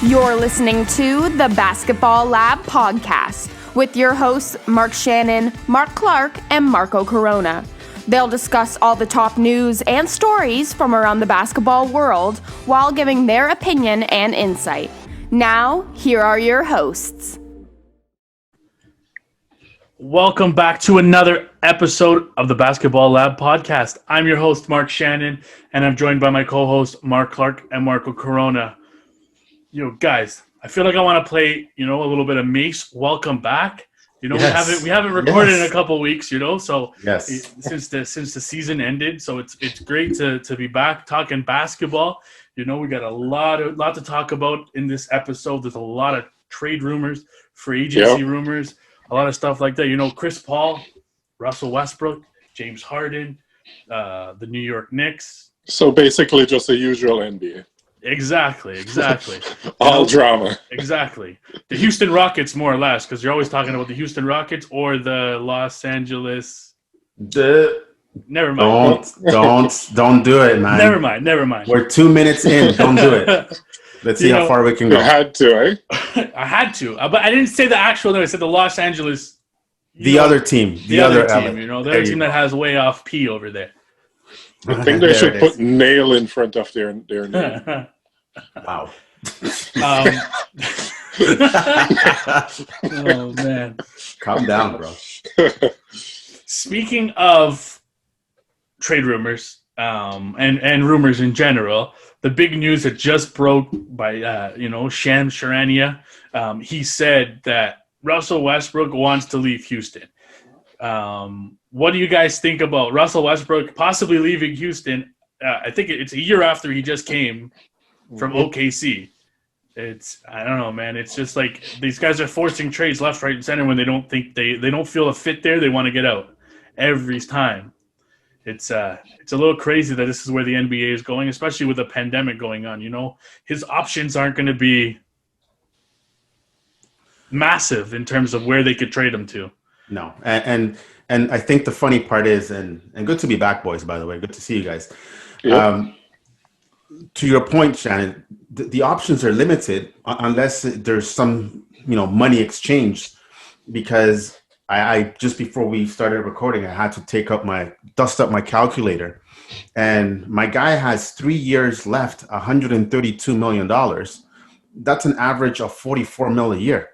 You're listening to the Basketball Lab podcast with your hosts Mark Shannon, Mark Clark, and Marco Corona. They'll discuss all the top news and stories from around the basketball world while giving their opinion and insight. Now, here are your hosts. Welcome back to another episode of the Basketball Lab podcast. I'm your host, Mark Shannon, and I'm joined by my co-hosts, Mark Clark and Marco Corona. Guys, I feel like I want to play, a little bit of Mace. Welcome back. Yes. We haven't recorded in a couple of weeks, so yes. Since the season ended, so it's great to be back talking basketball. We got a lot to talk about in this episode. There's a lot of trade rumors, free agency rumors, a lot of stuff like that. Chris Paul, Russell Westbrook, James Harden, the New York Knicks. So basically just the usual NBA. Exactly. All drama. Exactly. The Houston Rockets, more or less, because you're always talking about the Houston Rockets or the Los Angeles. Never mind. Don't do it, man. Never mind. We're 2 minutes in. Don't do it. Let's see how far we can go. You had to, eh? I had to, but I didn't say the actual name. I said the Los Angeles. The other team. The other team. The other team that has way off P over there. I think they should put nail in front of their name. Wow. Oh, man. Calm down, bro. Speaking of trade rumors and rumors in general, the big news that just broke by, Shams Charania, he said that Russell Westbrook wants to leave Houston. What do you guys think about Russell Westbrook possibly leaving Houston? I think it's a year after he just came from OKC. I don't know, man. It's just like these guys are forcing trades left, right, and center when they don't think they don't feel a fit there. They want to get out every time. It's a little crazy that this is where the NBA is going, especially with the pandemic going on. His options aren't going to be massive in terms of where they could trade him to. No, and I think the funny part is, and good to be back, boys. By the way, good to see you guys. Yep. To your point, Shannon, the options are limited unless there's some money exchange. Because I just before we started recording, I had to dust up my calculator, and my guy has 3 years left, $132 million. That's an average of $44 million a year,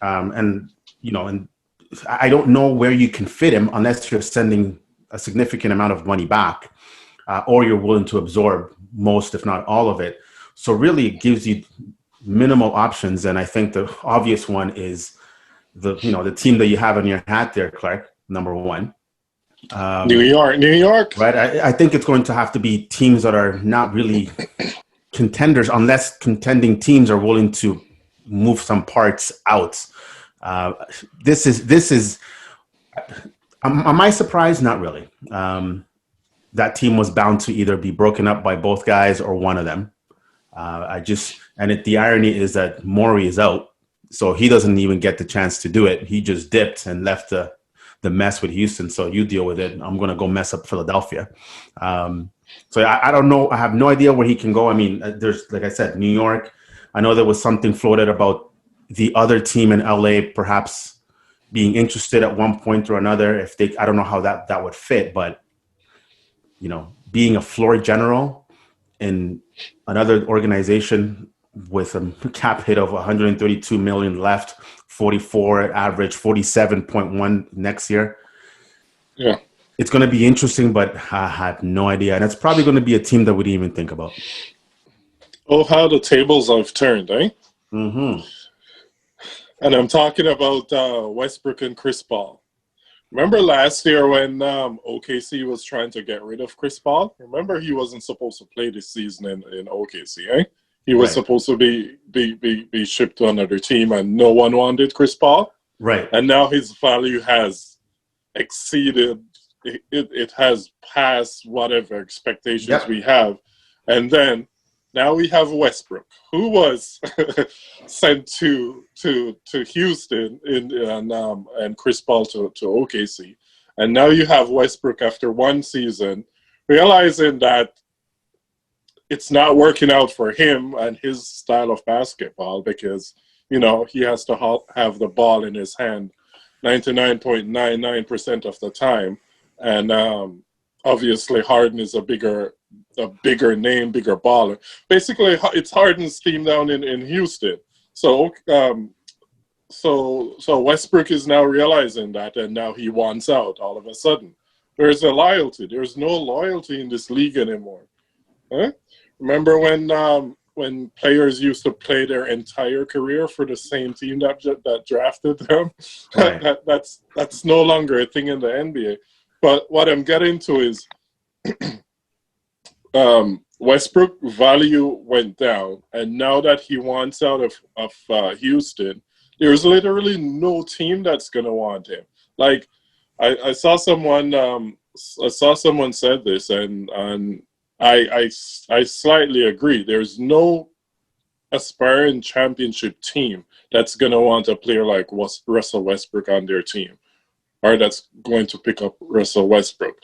and I don't know where you can fit him unless you're sending a significant amount of money back, or you're willing to absorb most, if not all of it. So really, it gives you minimal options, and I think the obvious one is the team that you have on your hat there, Clark. Number one, New York. Right. I think it's going to have to be teams that are not really contenders, unless contending teams are willing to move some parts out. This is. Am I surprised? Not really. That team was bound to either be broken up by both guys or one of them. The irony is that Morey is out, so he doesn't even get the chance to do it. He just dipped and left the mess with Houston. So you deal with it. I'm going to go mess up Philadelphia. So I don't know. I have no idea where he can go. I mean, there's, like I said, New York. I know there was something floated about the other team in LA perhaps being interested at one point or another. I don't know how that would fit, but being a floor general in another organization with a cap hit of 132 million left, 44 average, 47.1 next year. Yeah. It's going to be interesting, but I have no idea. And it's probably going to be a team that we didn't even think about. Oh, how the tables have turned, eh? Mm-hmm. And I'm talking about Westbrook and Chris Paul. Remember last year when OKC was trying to get rid of Chris Paul? Remember he wasn't supposed to play this season in OKC, eh? He was supposed to be shipped to another team, and no one wanted Chris Paul. Right. And now his value has exceeded, it has passed whatever expectations we have. And then now we have Westbrook, who was sent to Houston and Chris Paul to OKC. And now you have Westbrook after one season realizing that it's not working out for him and his style of basketball because, he has to have the ball in his hand 99.99% of the time. And obviously Harden is a bigger name, bigger baller. Basically, it's Harden's team down in Houston. So Westbrook is now realizing that, and now he wants out all of a sudden. There's a loyalty. There's no loyalty in this league anymore. Huh? Remember when players used to play their entire career for the same team that drafted them? Right. That's no longer a thing in the NBA. But what I'm getting to is Westbrook value went down, and now that he wants out of Houston, there's literally no team that's going to want him. Like, I saw someone said this, and I slightly agree. There's no aspiring championship team that's going to want a player like Russell Westbrook on their team, or that's going to pick up Russell Westbrook,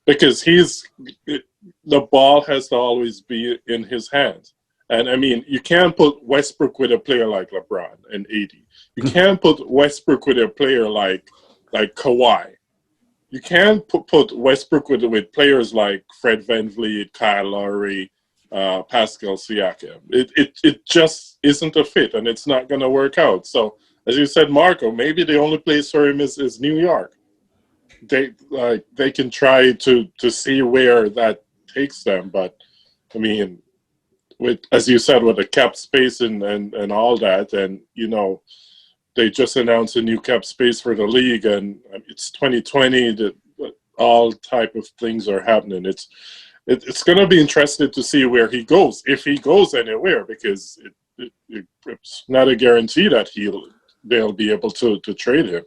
because the ball has to always be in his hands. And I mean, you can't put Westbrook with a player like LeBron and AD. You can't put Westbrook with a player like Kawhi. You can't put Westbrook with players like Fred VanVleet, Kyle Lowry, Pascal Siakam. It just isn't a fit, and it's not going to work out. So, as you said, Marco, maybe the only place for him is New York. They can try to see where that takes them, but I mean, as you said, with the cap space and all that, and they just announced a new cap space for the league, and it's 2020. All type of things are happening. It's going to be interesting to see where he goes, if he goes anywhere, because it's not a guarantee that they'll be able to trade him.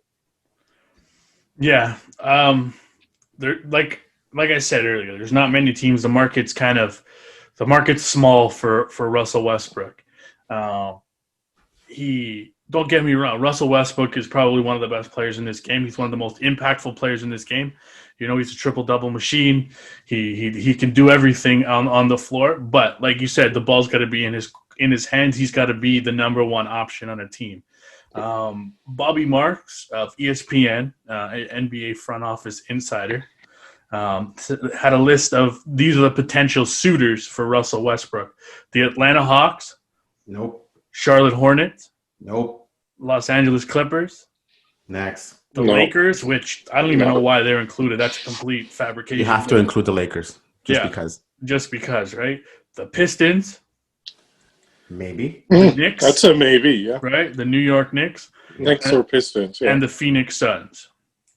Yeah, like I said earlier, there's not many teams. The market's small for Russell Westbrook. Don't get me wrong, Russell Westbrook is probably one of the best players in this game. He's one of the most impactful players in this game. He's a triple-double machine. He can do everything on the floor. But like you said, the ball's got to be in his hands. He's got to be the number one option on a team. Bobby Marks of ESPN, NBA front office insider, had a list of these are the potential suitors for Russell Westbrook. The Atlanta Hawks. Nope. Charlotte Hornets. Nope. Los Angeles Clippers. Next. The Lakers, which I don't even know why they're included. That's a complete fabrication. You have to include the Lakers. Because. Just because, right? The Pistons. Maybe. The Knicks. That's a maybe, yeah. Right? The New York Knicks. Knicks or Pistons, yeah. And the Phoenix Suns.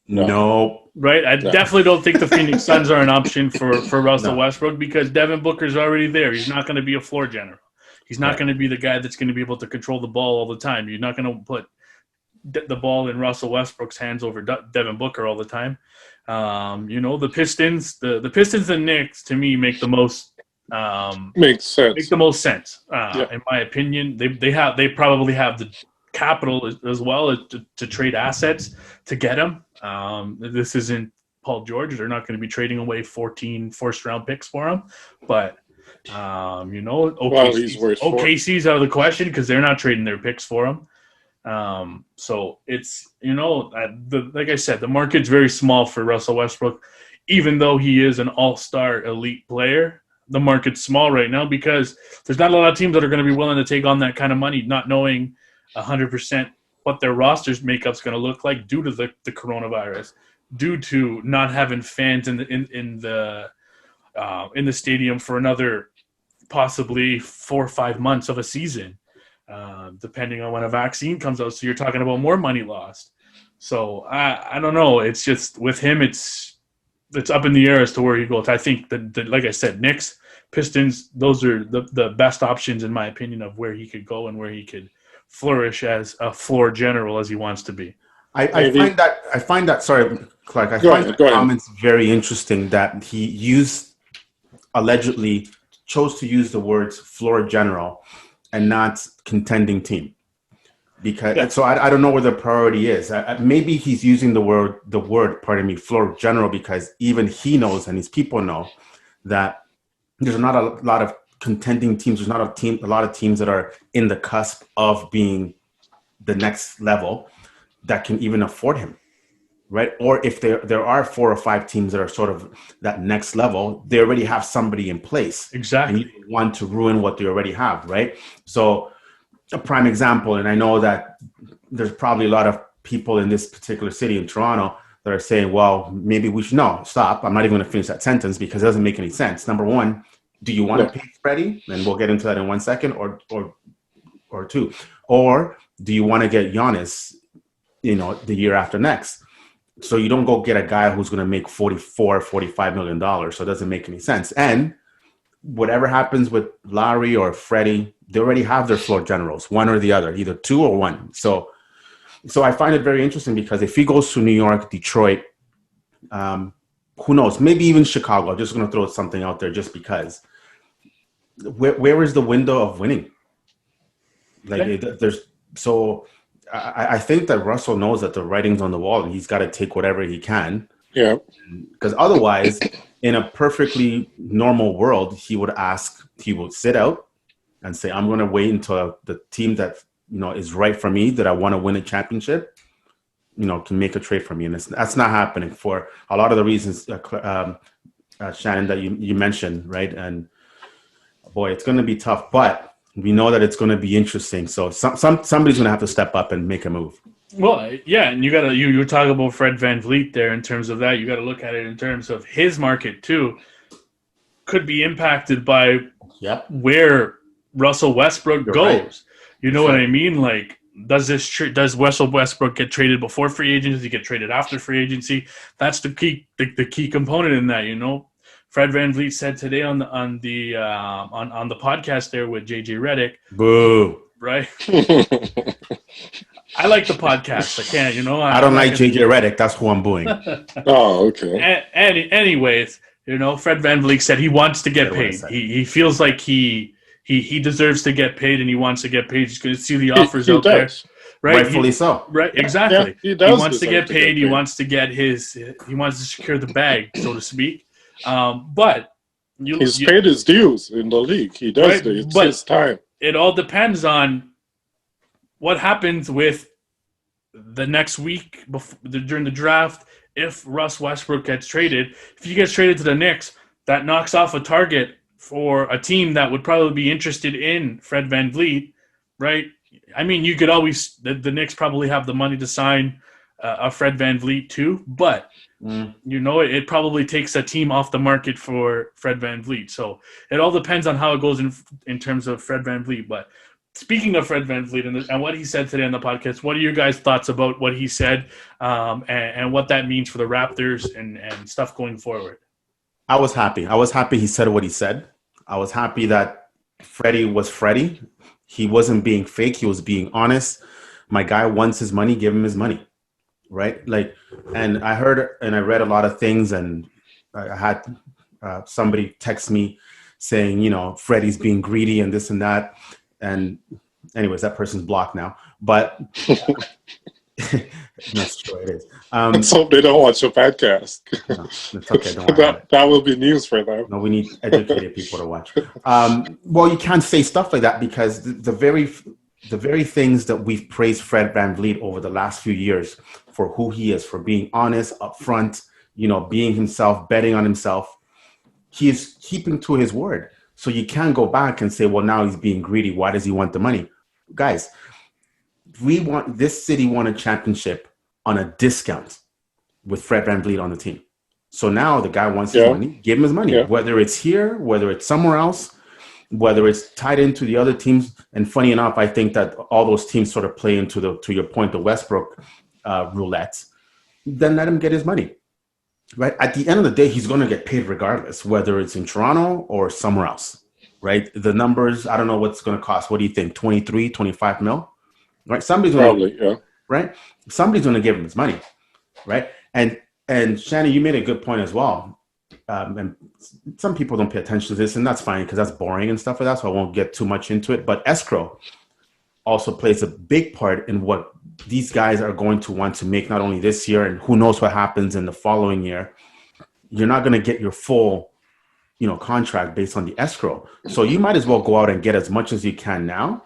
No. Right? I definitely don't think the Phoenix Suns are an option for Russell Westbrook, because Devin Booker's already there. He's not going to be a floor general. He's not going to be the guy that's going to be able to control the ball all the time. You're not going to put the ball in Russell Westbrook's hands over Devin Booker all the time. The Pistons, the Pistons and Knicks, to me, make the most makes sense. Make the most sense, in my opinion. They probably have the capital as well to trade assets to get him. This isn't Paul George. They're not going to be trading away 14 first-round picks for him, but. OKC's out of the question because they're not trading their picks for him. So it's, like I said, the market's very small for Russell Westbrook. Even though he is an all-star elite player, the market's small right now because there's not a lot of teams that are going to be willing to take on that kind of money, not knowing 100% what their roster's makeup's going to look like due to the coronavirus, due to not having fans in the stadium for another possibly 4 or 5 months of a season, depending on when a vaccine comes out. So you're talking about more money lost. So I don't know. It's just with him, it's up in the air as to where he goes. I think that like I said, Knicks, Pistons, those are the best options in my opinion of where he could go and where he could flourish as a floor general as he wants to be. I find that sorry, Clark. I find the comments very interesting that he allegedly chose to use the words floor general and not contending team. So I don't know where the priority is. Maybe he's using the word floor general because even he knows and his people know that there's not a lot of contending teams. There's not a lot of teams that are in the cusp of being the next level that can even afford him, right? Or if there are 4 or 5 teams that are sort of that next level, they already have somebody in place. Exactly. And you don't want to ruin what they already have, right? So a prime example, and I know that there's probably a lot of people in this particular city in Toronto that are saying, well, maybe we should, no, stop. I'm not even going to finish that sentence because it doesn't make any sense. Number one, do you want to pay Freddie? And we'll get into that in 1 second, or 2. Or do you want to get Giannis, the year after next? So you don't go get a guy who's going to make $45 million. So it doesn't make any sense. And whatever happens with Lowry or Freddie, they already have their floor generals, one or the other, either 2 or 1. So I find it very interesting because if he goes to New York, Detroit, who knows, maybe even Chicago. I'm just going to throw something out there just because. Where is the window of winning? I think that Russell knows that the writing's on the wall and he's got to take whatever he can. Yeah. Because otherwise, in a perfectly normal world, he would sit out and say, I'm going to wait until the team that, is right for me, that I want to win a championship, can make a trade for me. And that's not happening for a lot of the reasons, Shannon, that you mentioned, right? And boy, it's going to be tough, but we know that it's going to be interesting. So somebody's going to have to step up and make a move. Well, yeah, and you were talking about Fred VanVleet there in terms of that. You got to look at it in terms of his market too. Could be impacted by where Russell Westbrook goes. Right. You know what I mean? Like, does Russell Westbrook get traded before free agency? Does he get traded after free agency? That's the key component in that. Fred VanVleet said today on the podcast there with JJ Reddick. Boo. Right. I like the podcast. I can't. I don't like JJ Reddick. That's who I'm booing. Oh, okay. Anyways, Fred VanVleet said he wants to get paid. He feels like he deserves to get paid and he wants to get paid. He's going to see the offers out there. Right. Rightfully so. Right. Exactly. Yeah, he wants to get paid. He wants to get he wants to secure the bag, so to speak. But he's paid his dues in the league. He does. Right? It's his time. It all depends on what happens with the next week during the draft. If Russ Westbrook gets traded, if he gets traded to the Knicks, that knocks off a target for a team that would probably be interested in Fred VanVleet, right? I mean, you could always the Knicks probably have the money to sign a Fred VanVleet too, but it probably takes a team off the market for Fred VanVleet. So it all depends on how it goes in terms of Fred VanVleet. But speaking of Fred VanVleet and what he said today on the podcast, what are your guys' thoughts about what he said and what that means for the Raptors and stuff going forward? I was happy. He said what he said. I was happy that Freddie was Freddie. He wasn't being fake. He was being honest. My guy wants his money. Give him his money. Right? And I heard and I read a lot of things, and I had somebody text me saying, Freddie's being greedy and this and that. And anyways, that person's blocked now. But that's true, it is. Let's hope they don't watch your podcast. No, it's okay. Don't worry that will be news for them. No, we need educated people to watch. Well, you can't say stuff like that because the very things that we've praised Fred VanVleet over the last few years for who he is, for being honest, upfront, being himself, betting on himself, he is keeping to his word. So you can't go back and say, well, now he's being greedy. Why does he want the money? Guys, this city won a championship on a discount with Fred VanVleet on the team. So now the guy wants his money, give him his money, whether it's here, whether it's somewhere else, whether it's tied into the other teams. And funny enough, I think that all those teams sort of play into to your point, the Westbrook roulette. Then let him get his money. Right? At the end of the day, he's going to get paid regardless, whether it's in Toronto or somewhere else. Right? The numbers, I don't know what's going to cost. What do you think? 23, 25 mil? Right? Somebody's going to, right? Somebody's going to give him his money. Right? And Shannon, you made a good point as well. And some people don't pay attention to this, and that's fine because that's boring and stuff like that, so I won't get too much into it. But escrow also plays a big part in what these guys are going to want to make, not only this year, and who knows what happens in the following year. You're not going to get your full contract based on the escrow. So you might as well go out and get as much as you can now.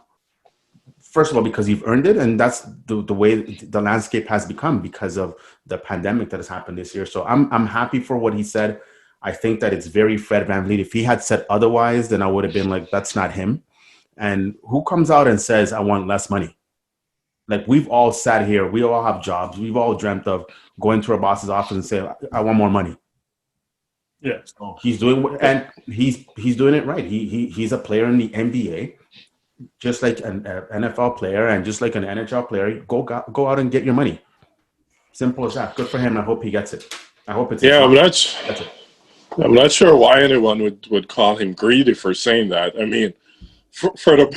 First of all, because you've earned it, and that's the way the landscape has become because of the pandemic that has happened this year. So I'm happy for what he said. I think that it's very Fred VanVleet. If he had said otherwise, then I would have been like, that's not him. And who comes out and says, I want less money? Like, we've all sat here. We all have jobs. We've all dreamt of going to our boss's office and say, I want more money. Yeah. So he's doing, and he's doing it right. He's a player in the NBA, just like an NFL player and just like an NHL player. Go out and get your money. Simple as that. Good for him. I hope he gets it. I hope it's I'm not sure why anyone would call him greedy for saying that. I mean, for the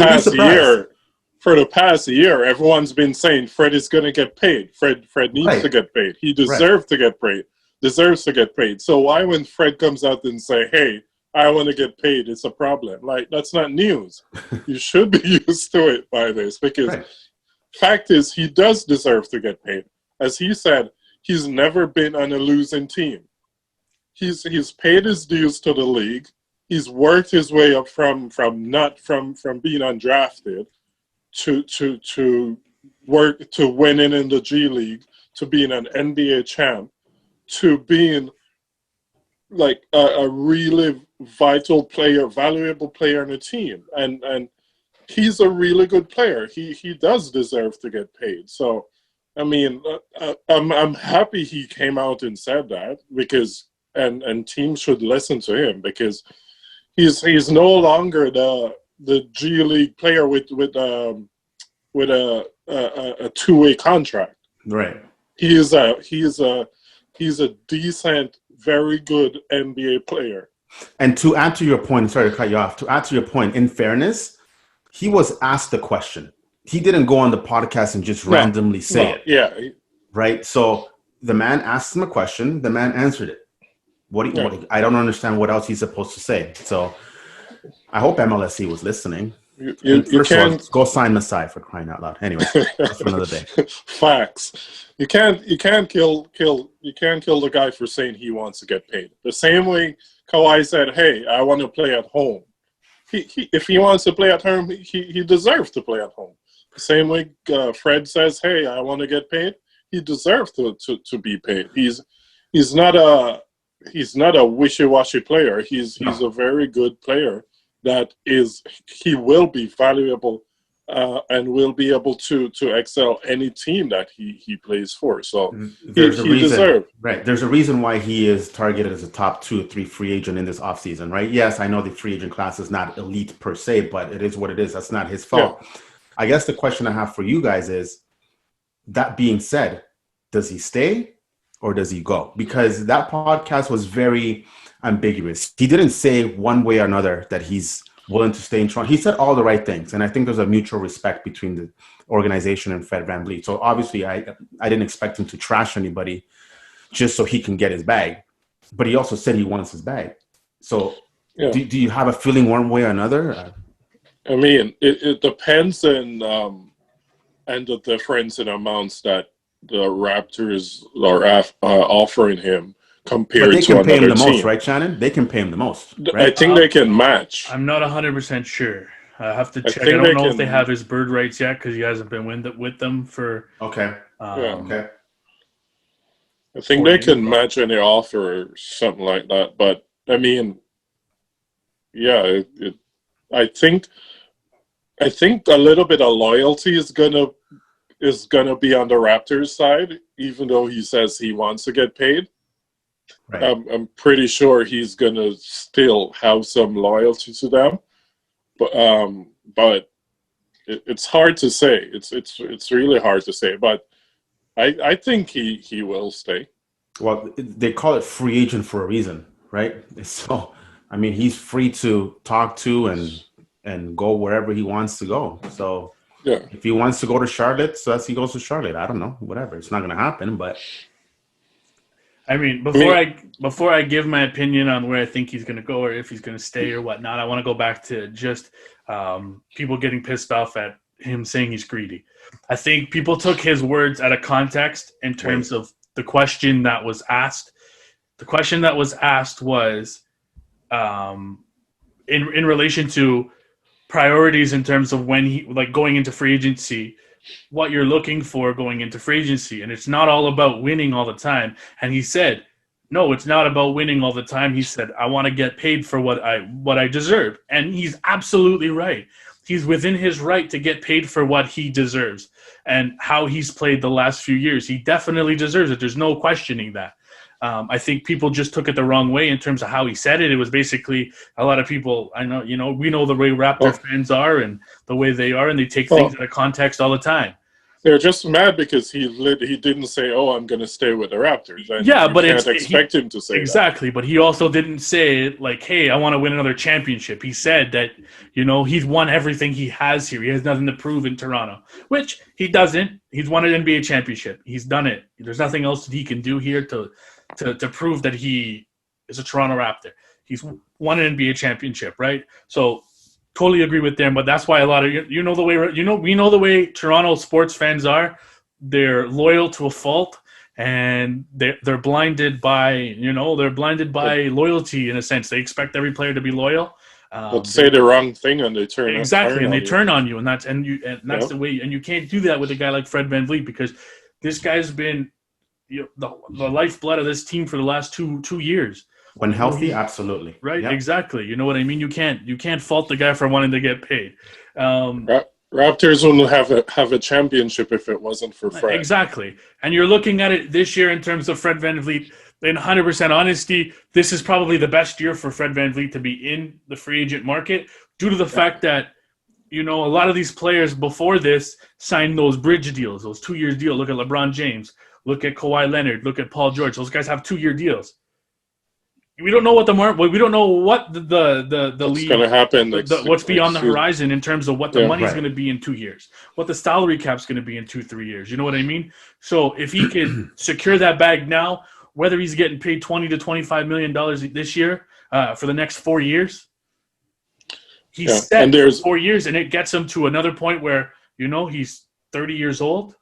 past year, everyone's been saying Fred is going to get paid. Fred needs to get paid. He deserves to get paid. So why when Fred comes out and say, hey, I want to get paid, it's a problem? Like, that's not news. You should be used to it by this, because fact is, he does deserve to get paid. As he said, he's never been on a losing team. He's paid his dues to the league. He's worked his way up from being undrafted to winning in the G League, to being an NBA champ, to being like a really vital player, valuable player in the team. And he's a really good player. He does deserve to get paid. So, I mean, I'm happy he came out and said that, because and teams should listen to him, because he's no longer the G League player with a two-way contract. Right. He's a decent, very good NBA player. And to add to your point, sorry to cut you off, to add to your point, in fairness, he was asked the question. He didn't go on the podcast and just randomly say it. Yeah. Right? So the man asked him a question. The man answered it. I don't understand what else he's supposed to say. So I hope MLSC was listening. You can't go sign Masai, for crying out loud. Anyway, that's for another day. Facts. You can't kill the guy for saying he wants to get paid. The same way Kawhi said, "Hey, I want to play at home." If he wants to play at home, he deserves to play at home. The same way Fred says, "Hey, I want to get paid." He deserves to be paid. He's not a wishy-washy player. He's a very good player. He will be valuable and will be able to excel any team that he plays for. So he deserves. Right. There's a reason why he is targeted as a top 2 or 3 free agent in this offseason, right? Yes, I know the free agent class is not elite per se, but it is what it is. That's not his fault. Yeah. I guess the question I have for you guys is, that being said, does he stay or does he go? Because that podcast was very ambiguous. He didn't say one way or another that he's willing to stay in Toronto. He said all the right things, and I think there's a mutual respect between the organization and Fred VanVleet. So obviously, I didn't expect him to trash anybody just so he can get his bag, but he also said he wants his bag. So do you have a feeling one way or another? I mean, it depends on the difference in amounts that the Raptors are offering him compared to another team. They can pay him the most, right, Shannon? They can pay him the most. Right? I think they can match. I'm not 100% sure. I have to check. I don't know if they have his bird rights yet, because he hasn't been with them for. Okay. Okay. I think they can match any offer or something like that. But I mean, yeah, I think a little bit of loyalty is gonna be on the Raptors side, even though he says he wants to get paid. Right. I'm pretty sure he's gonna still have some loyalty to them, but it's hard to say. It's really hard to say. But I think he will stay. Well, they call it free agent for a reason, right? So I mean, he's free to talk to and go wherever he wants to go. So if he wants to go to Charlotte, so he goes to Charlotte. I don't know, whatever. It's not going to happen, but. I mean, before I give my opinion on where I think he's going to go or if he's going to stay or whatnot, I want to go back to just people getting pissed off at him saying he's greedy. I think people took his words out of context in terms of the question that was asked. The question that was asked was, in relation to priorities in terms of when he like going into free agency, what you're looking for going into free agency, and it's not all about winning all the time. And he said, no, it's not about winning all the time. He said, I want to get paid for what I deserve, and he's absolutely right. He's within his right to get paid for what he deserves and how he's played the last few years. He definitely deserves it. There's no questioning that. I think people just took it the wrong way in terms of how he said it. It was basically a lot of people, I know, we know the way Raptor fans are and the way they are, and they take things out of context all the time. They're just mad because he didn't say, "Oh, I'm going to stay with the Raptors." And yeah, but you can't expect him to say exactly. But he also didn't say like, "Hey, I want to win another championship." He said that he's won everything he has here. He has nothing to prove in Toronto, which he doesn't. He's won an NBA championship. He's done it. There's nothing else that he can do here to prove that he is a Toronto Raptor. He's won an NBA championship, right? So. Totally agree with them, but that's why a lot of we know the way Toronto sports fans are. They're loyal to a fault, and they're blinded by loyalty in a sense. They expect every player to be loyal. But say the wrong thing and they turn turn on you, and that's the way. And you can't do that with a guy like Fred VanVleet because this guy's been the lifeblood of this team for the last two years. When healthy, absolutely. Right, yep. Exactly. You know what I mean? You can't fault the guy for wanting to get paid. Raptors wouldn't have a championship if it wasn't for Fred. Exactly. And you're looking at it this year in terms of Fred VanVleet. In 100% honesty, this is probably the best year for Fred VanVleet to be in the free agent market due to the fact that, a lot of these players before this signed those bridge deals, those 2-year deals. Look at LeBron James. Look at Kawhi Leonard. Look at Paul George. Those guys have 2-year deals. We don't know what we don't know what the what's going to happen. What's beyond the horizon in terms of what the money's going to be in 2 years, what the salary cap's going to be in 2-3 years. You know what I mean? So if he can secure that bag now, whether he's getting paid $20 to $25 million this year for the next 4 years, he's set for 4 years, and it gets him to another point where he's 30 years old.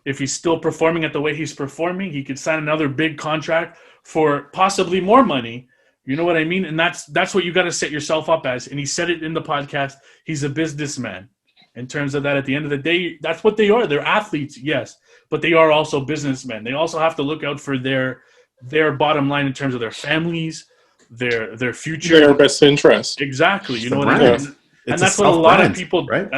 If he's still performing at the way he's performing, he could sign another big contract for possibly more money. You know what I mean? And that's what you got to set yourself up as. And he said it in the podcast. He's a businessman. In terms of that, at the end of the day, that's what they are. They're athletes, yes, but they are also businessmen. They also have to look out for their bottom line in terms of their families, their future, their best interest. Exactly. You know what I mean? And that's what a lot of people, right?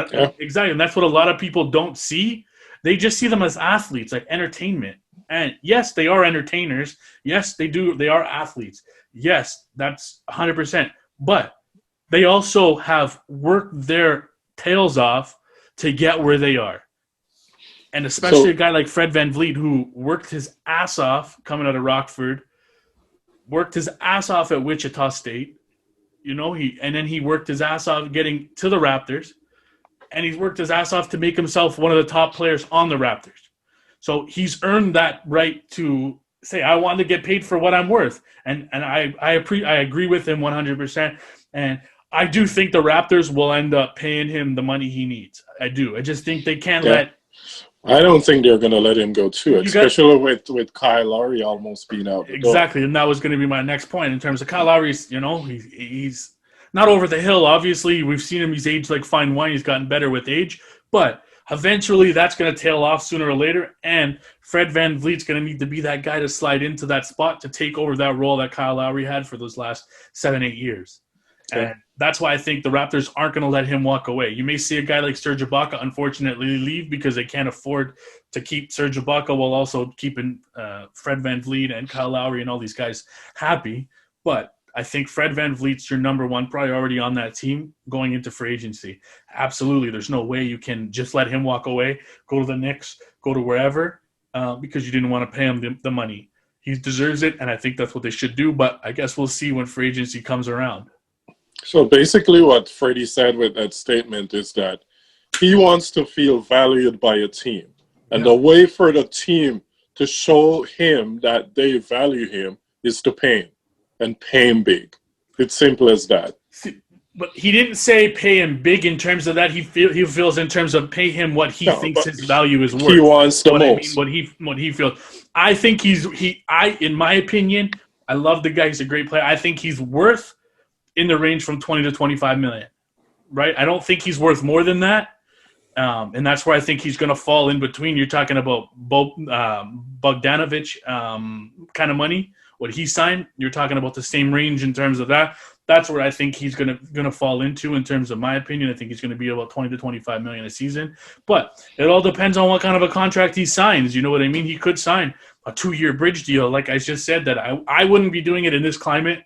Exactly. And that's what a lot of people don't see. They just see them as athletes, like entertainment. And yes, they are entertainers. Yes, they do. They are athletes. Yes, that's 100%. But they also have worked their tails off to get where they are. And especially a guy like Fred VanVleet, who worked his ass off coming out of Rockford, worked his ass off at Wichita State. And then he worked his ass off getting to the Raptors. And he's worked his ass off to make himself one of the top players on the Raptors. So he's earned that right to say, I want to get paid for what I'm worth. And I agree with him 100%. And I do think the Raptors will end up paying him the money he needs. I do. I just think they can't let... I don't think they're going to let him go too, especially with Kyle Lowry almost being out the exactly, door. And that was going to be my next point in terms of Kyle Lowry's, he's not over the hill. Obviously, we've seen him. He's aged like fine wine. He's gotten better with age. But eventually, that's going to tail off sooner or later. And Fred VanVleet's going to need to be that guy to slide into that spot to take over that role that Kyle Lowry had for those last 7-8 years. And that's why I think the Raptors aren't going to let him walk away. You may see a guy like Serge Ibaka, unfortunately, leave because they can't afford to keep Serge Ibaka while also keeping Fred VanVleet and Kyle Lowry and all these guys happy. But I think Fred VanVleet's your number one priority on that team going into free agency. Absolutely. There's no way you can just let him walk away, go to the Knicks, go to wherever, because you didn't want to pay him the money. He deserves it, and I think that's what they should do. But I guess we'll see when free agency comes around. So basically what Freddie said with that statement is that he wants to feel valued by a team. And the way for the team to show him that they value him is to pay him, and pay him big. It's simple as that. But he didn't say pay him big in terms of that. He feels in terms of pay him what he thinks his value is worth. He wants the most. What he feels. I think in my opinion, I love the guy. He's a great player. I think he's worth in the range from 20 to 25 million, right? I don't think he's worth more than that. And that's where I think he's going to fall in between. You're talking about Bogdanovich kind of money, what he signed. You're talking about the same range in terms of that. That's where I think he's going to fall into in terms of my opinion. I think he's going to be about 20 to 25 million a season. But it all depends on what kind of a contract he signs. You know what I mean? He could sign a 2-year bridge deal. Like I just said, that I wouldn't be doing it in this climate.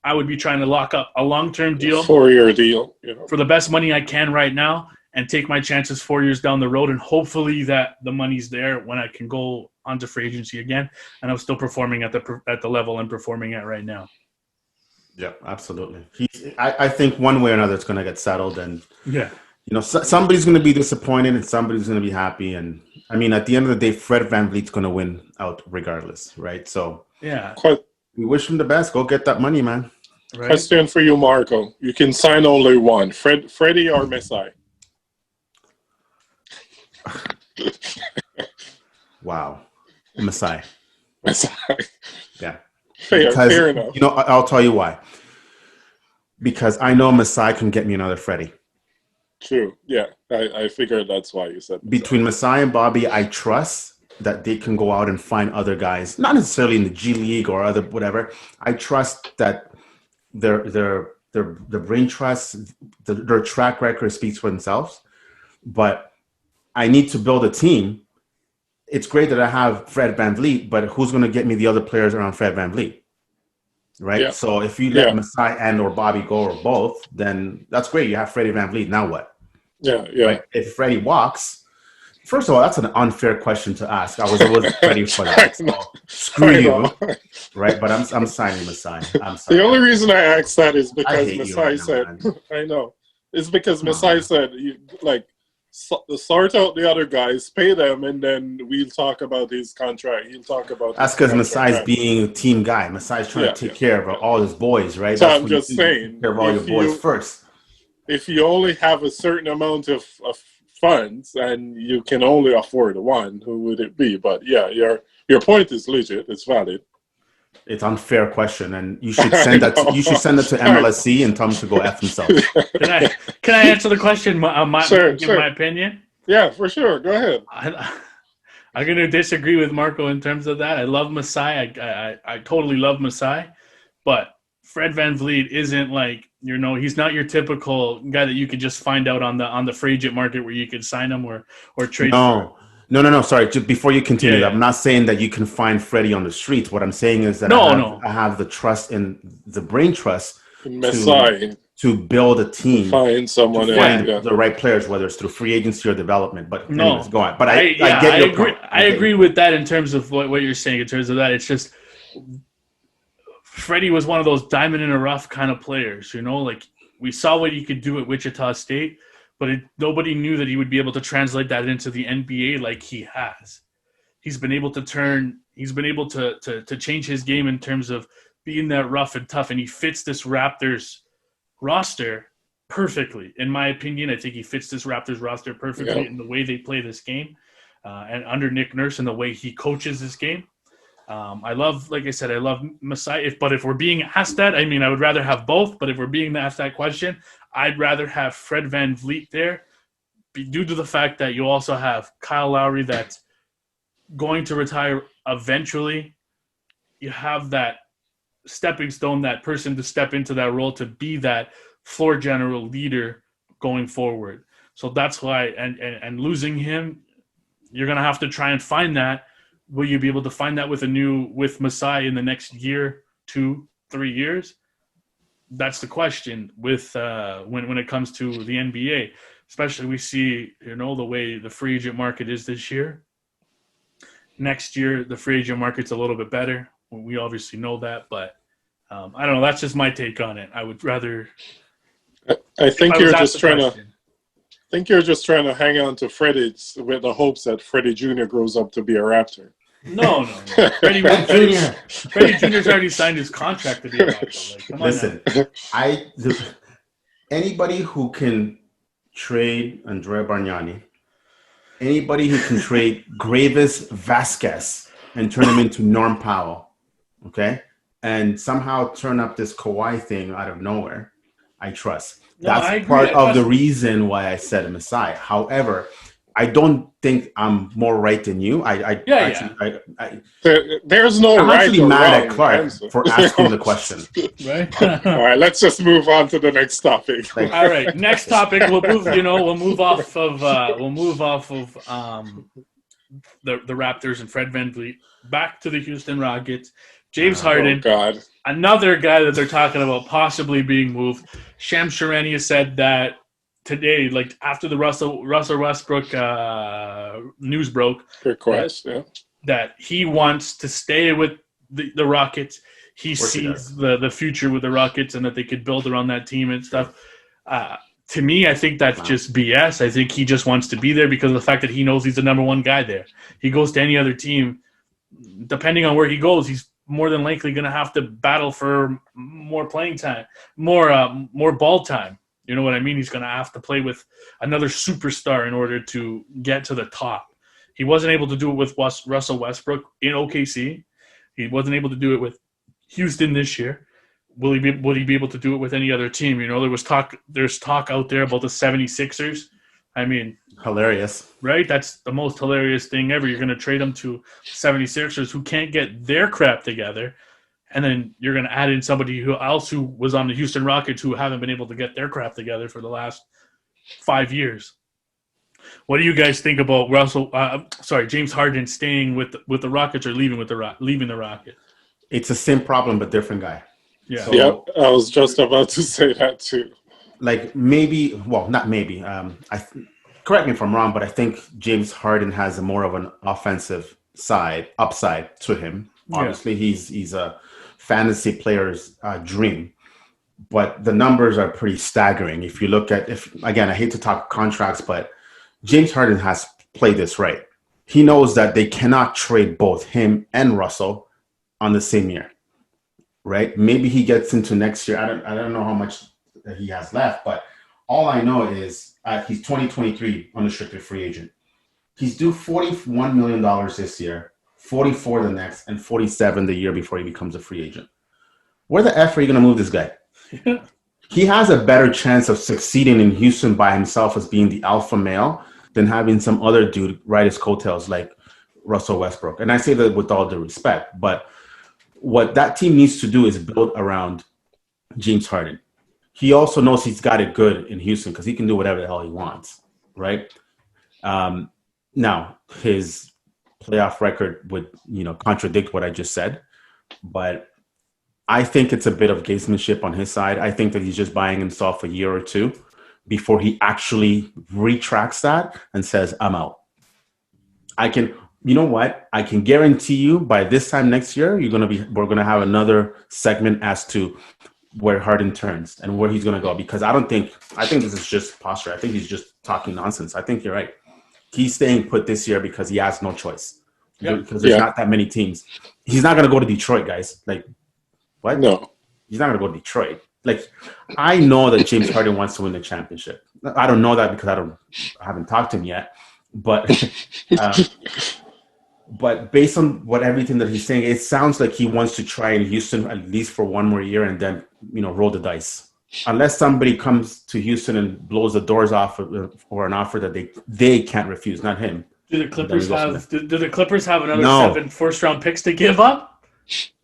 I would be trying to lock up a long-term deal. 4-year deal. For the best money I can right now and take my chances 4 years down the road. And hopefully that the money's there when I can go onto free agency again. And I'm still performing at the level I'm performing at right now. Yeah, absolutely. I think one way or another it's going to get settled. And, yeah, somebody's going to be disappointed and somebody's going to be happy. And, I mean, at the end of the day, Fred VanVleet's going to win out regardless, right? So, yeah. We wish him the best. Go get that money, man. Right? Question for you, Marco. You can sign only one. Freddie or Masai? Wow. Masai. Masai. Yeah. Fair enough. I'll tell you why. Because I know Masai can get me another Freddie. True. Yeah. I figured that's why you said Masai. Between Masai and Bobby, I trust that they can go out and find other guys, not necessarily in the G League or other whatever. I trust that their brain trust, their track record speaks for themselves. But I need to build a team. It's great that I have Fred VanVleet, but who's going to get me the other players around Fred VanVleet? Right? Yeah. So if you let Masai and or Bobby go or both, then that's great. You have Freddie VanVleet. Now what? Yeah. Right? If Freddie walks, first of all, that's an unfair question to ask. I wasn't ready for that. So screw you. Right? But I'm signing Masai. I'm sorry. The only reason I asked that is because Masai said, I know. It's because Masai said, sort out the other guys, pay them, and then we'll talk about his contract. He'll talk about. That's because Masai's being a team guy. Masai's trying to take care of all his boys, right? So that's I'm just saying, take care of all your boys first. If you only have a certain amount of funds and you can only afford one, who would it be? But yeah, your point is legit. It's valid. It's an unfair question, and you should send that. You should send it to MLSC and tell them to go F themselves. Can I answer the question? Give my opinion. Yeah, for sure. Go ahead. I'm going to disagree with Marco in terms of that. I love Masai. I totally love Masai, but Fred VanVleet isn't he's not your typical guy that you could just find out on the free agent market where you could sign him or trade. No. Sorry. Just before you continue, I'm not saying that you can find Freddie on the streets. What I'm saying is that I have the trust in the brain trust to build a team, find someone, the right players, whether it's through free agency or development. But anyways, go on. But I get your point. I agree with that in terms of what you're saying. In terms of that, it's just Freddie was one of those diamond in a rough kind of players. We saw what he could do at Wichita State. But nobody knew that he would be able to translate that into the NBA like he has. He's been able to change his game in terms of being that rough and tough, and he fits this Raptors roster perfectly. In my opinion, I think he fits this Raptors roster perfectly in the way they play this game, and under Nick Nurse and the way he coaches this game. I love Masai. But if we're being asked that, I would rather have both. But if we're being asked that question, I'd rather have Fred VanVleet there, due to the fact that you also have Kyle Lowry that's going to retire eventually. You have that stepping stone, that person to step into that role to be that floor general leader going forward. So that's why, and losing him, you're going to have to try and find that. Will you be able to find that with Masai in the next year, 2, 3 years? That's the question with when it comes to the NBA. Especially we see, the way the free agent market is this year. Next year, the free agent market's a little bit better. We obviously know that, but I don't know. That's just my take on it. I would rather. I think you're just trying to hang on to Freddie with the hopes that Freddie Jr. grows up to be a Raptor. No. Freddie Jr.'s already signed his contract to be a Raptor. Listen, anybody who can trade Andrea Bargnani, anybody who can trade Gravis Vasquez and turn him into Norm Powell, okay? and somehow turn up this Kawhi thing out of nowhere, I trust. No, I That's agree. part of the reason why I set him aside. However, I don't think I'm more right than you. There's no I'm right actually or mad wrong at Clark answer. for asking the question. Right. All right, let's just move on to the next topic. Like- All right, next topic. We'll move off of the Raptors and Fred VanVleet back to the Houston Rockets. James Harden, Oh God. another guy that they're talking about possibly being moved. Shams Charania said that today, like after the Russell Westbrook news broke, Request, yeah. that he wants to stay with the Rockets. He sees the future with the Rockets and that they could build around that team and stuff. To me, I think that's just BS. I think he just wants to be there because of the fact that he knows he's the number one guy there. He goes to any other team, depending on where he goes, he's more than likely going to have to battle for more playing time, more ball time. You know what I mean? He's going to have to play with another superstar in order to get to the top. He wasn't able to do it with Russell Westbrook in OKC. He wasn't able to do it with Houston this year. Will he be able to do it with any other team? You know, there's talk out there about the 76ers. I mean, hilarious, right? That's the most hilarious thing ever. You're going to trade them to 76ers who can't get their crap together, and then you're going to add in somebody who was on the Houston Rockets who haven't been able to get their crap together for the last 5 years. What do you guys think about James Harden staying with the Rockets or leaving the Rockets? It's the same problem but different guy. Yeah. So, I was just about to say that too. Like not maybe. Correct me if I'm wrong, but I think James Harden has more of an offensive upside to him. Obviously, he's a fantasy player's dream, but the numbers are pretty staggering. If you look at, again, I hate to talk contracts, but James Harden has played this right. He knows that they cannot trade both him and Russell on the same year. Right? Maybe he gets into next year. I don't know how much that he has left, but all I know is he's 2023 unrestricted free agent. He's due $41 million this year, 44 the next, and 47 the year before he becomes a free agent. Where the F are you going to move this guy? He has a better chance of succeeding in Houston by himself as being the alpha male than having some other dude ride his coattails like Russell Westbrook. And I say that with all due respect, but what that team needs to do is build around James Harden. He also knows he's got it good in Houston because he can do whatever the hell he wants, right? Now, his playoff record would, contradict what I just said, but I think it's a bit of gamesmanship on his side. I think that he's just buying himself a year or two before he actually retracts that and says, I'm out. You know what? I can guarantee you by this time next year, we're gonna have another segment as to where Harden turns and where he's gonna go. Because I think this is just posture. I think he's just talking nonsense. I think you're right. He's staying put this year because he has no choice. Because there's not that many teams. He's not gonna go to Detroit, guys. Like, what? No, he's not gonna go to Detroit. Like, I know that James Harden wants to win the championship. I don't know that because I haven't talked to him yet, but. But based on everything that he's saying, it sounds like he wants to try in Houston at least for one more year and then, roll the dice. Unless somebody comes to Houston and blows the doors off for an offer that they can't refuse, not him. Do the Clippers have another 7 first-round picks to give up?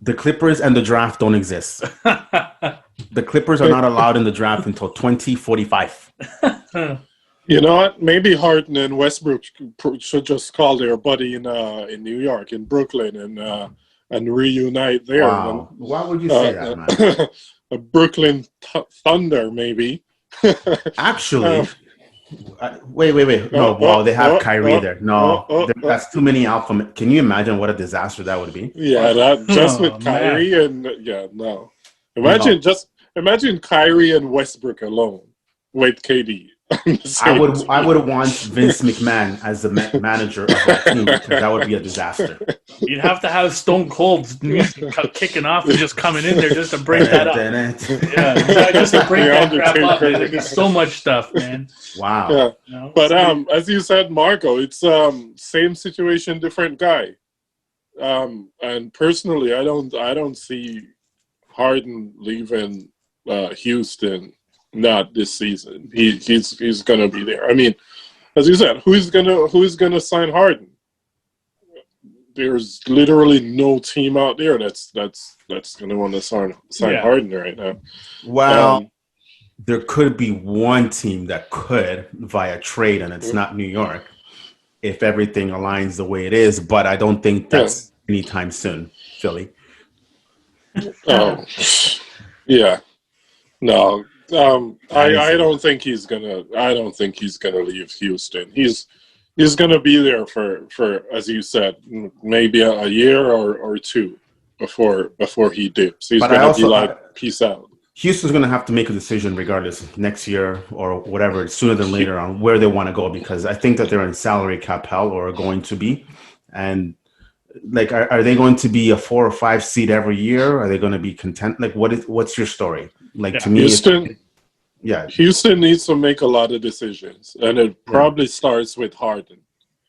The Clippers and the draft don't exist. The Clippers are not allowed in the draft until 2045. You know what? Maybe Harden and Westbrook should just call their buddy in New York, in Brooklyn, and reunite there. Wow. Why would you say that, man? A Brooklyn Thunder, maybe. Actually, wait. No, they have Kyrie there. No, that's too many alpha. Can you imagine what a disaster that would be? Yeah, that just with Kyrie no. Imagine Kyrie and Westbrook alone with KD. I would want Vince McMahon as the manager of that team because that would be a disaster. You'd have to have Stone Cold's music kicking off and just coming in there just to break that up. Just to break that crap up. There's so much stuff, man. Wow. Yeah. But as you said, Marco, it's same situation, different guy. And personally, I don't see Harden leaving Houston not this season. He's going to be there. I mean, as you said, who's gonna sign Harden? There's literally no team out there that's going to want to sign Harden right now. Well, there could be one team that could via trade, and it's not New York, if everything aligns the way it is. But I don't think that's anytime soon. Philly. Oh, yeah. No. I don't think he's gonna leave Houston. He's gonna be there for as you said, maybe a year or two before he dips. He's gonna be like, peace out. Houston's gonna have to make a decision regardless next year or whatever, sooner than later, on where they want to go, because I think that they're in salary cap hell, or are going to be. And like, are they going to be a 4 or 5 seed every year? Are they going to be content? Like, what's your story? Like, to me, Houston needs to make a lot of decisions, and it probably starts with Harden,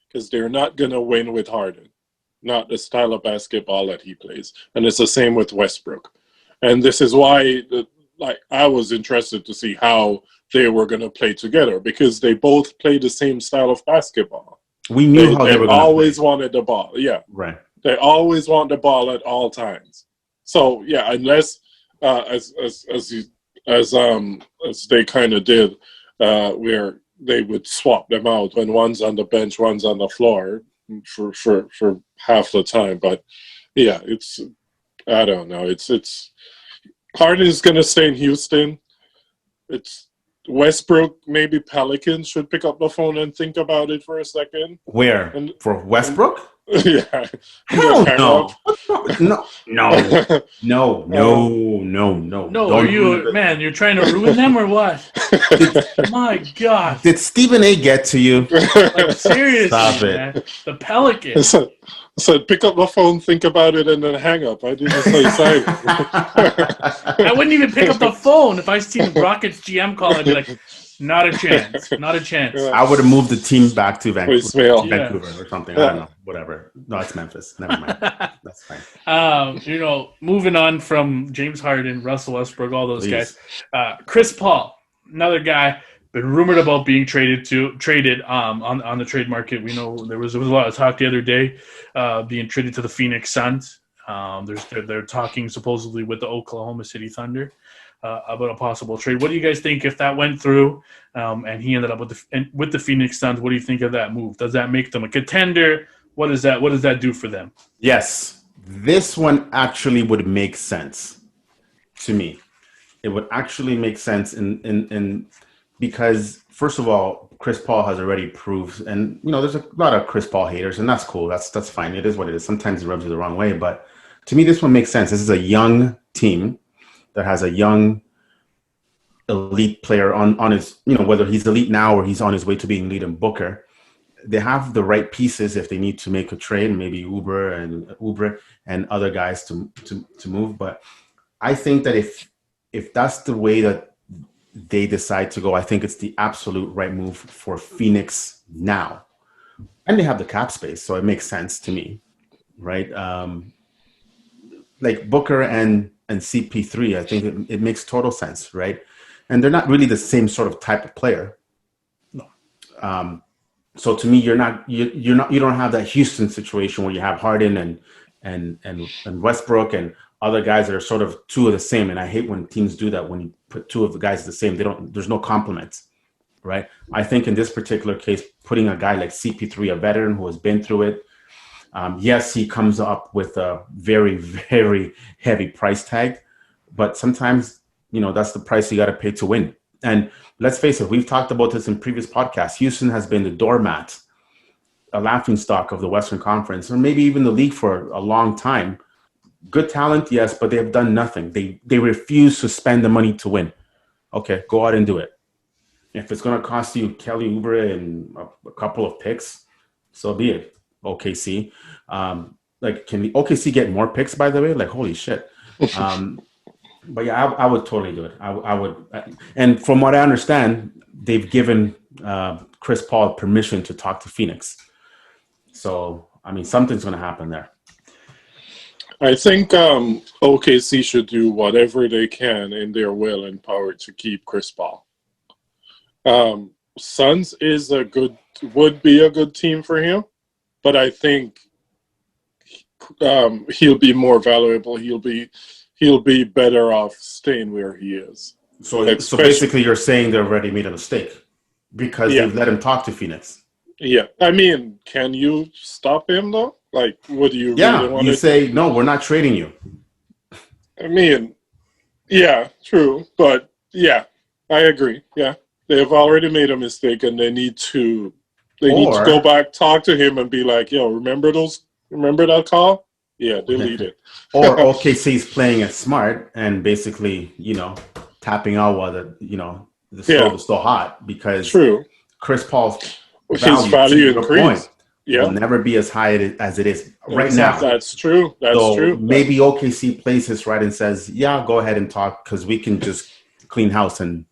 because they're not going to win with Harden, not the style of basketball that he plays, and it's the same with Westbrook. And this is why, I was interested to see how they were going to play together, because they both play the same style of basketball. We knew how they were going to always play. Wanted the ball. Yeah, right. They always want the ball at all times. So yeah, unless as they kind of did, where they would swap them out when one's on the bench, one's on the floor for half the time. But yeah, I don't know. It's Harden is going to stay in Houston. It's Westbrook, maybe Pelicans should pick up the phone and think about it for a second. Where? For Westbrook? Yeah. Hell no. No. No, you're trying to ruin them or what? My God. Did Stephen A get to you? Like, seriously, Stop it. man. The Pelicans. So pick up the phone, think about it, and then hang up. I didn't say silent. I wouldn't even pick up the phone if I see the Rockets GM call. I'd be like, not a chance. Not a chance. I would have moved the team back to Vancouver or something. I don't know. Whatever. No, it's Memphis. Never mind. That's fine. Moving on from James Harden, Russell Westbrook, all those guys. Chris Paul, another guy, been rumored about being traded on the trade market. We know there was a lot of talk the other day, being traded to the Phoenix Suns. They're talking supposedly with the Oklahoma City Thunder about a possible trade. What do you guys think if that went through and he ended up with the Phoenix Suns? What do you think of that move? Does that make them a contender? What does that do for them? Yes, this one actually would make sense to me. It would actually make sense in because, first of all, Chris Paul has already proved, and there's a lot of Chris Paul haters, and that's cool. That's fine. It is what it is. Sometimes it rubs you the wrong way, but to me, this one makes sense. This is a young team that has a young elite player on his, whether he's elite now or he's on his way to being elite in Booker. They have the right pieces if they need to make a trade, maybe Uber and other guys to move. But I think that if that's the way that they decide to go, I think it's the absolute right move for Phoenix now. And they have the cap space, so it makes sense to me, right? Like Booker and CP3, I think it makes total sense, right? And they're not really the same sort of type of player. No. So to me, you don't have that Houston situation where you have Harden and Westbrook and other guys that are sort of two of the same. And I hate when teams do that. When you put two of the guys the same, there's no compliments, right? I think in this particular case, putting a guy like CP3, a veteran who has been through it, yes, he comes up with a very, very heavy price tag, but sometimes, that's the price you got to pay to win. And let's face it, we've talked about this in previous podcasts. Houston has been the doormat, a laughingstock of the Western Conference, or maybe even the league for a long time. Good talent, yes, but they have done nothing. They refuse to spend the money to win. Okay, go out and do it. If it's going to cost you Kelly Oubre and a couple of picks, so be it. OKC. Can the OKC get more picks, by the way? Like, holy shit. But yeah, I would totally do it. I would. And from what I understand, they've given Chris Paul permission to talk to Phoenix. So, I mean, something's going to happen there. I think OKC should do whatever they can in their will and power to keep Chris Paul. Suns would be a good team for him, but I think he'll be more valuable. He'll be better off staying where he is. So basically, you're saying they already made a mistake because they've let him talk to Phoenix. Yeah, I mean, can you stop him though? Like, would you? Yeah, really want you to say no. We're not trading you. I mean, yeah, true, but yeah, I agree. Yeah, they've already made a mistake, and they need to go back, talk to him, and be like, "Yo, remember that call? Yeah, delete it." Or OKC's playing it smart and basically, tapping out while the stove is still hot because Chris Paul's value increase. Will never be as high as it is right now. That's true. That's true. Maybe OKC plays this right and says, "Yeah, go ahead and talk because we can just clean house." And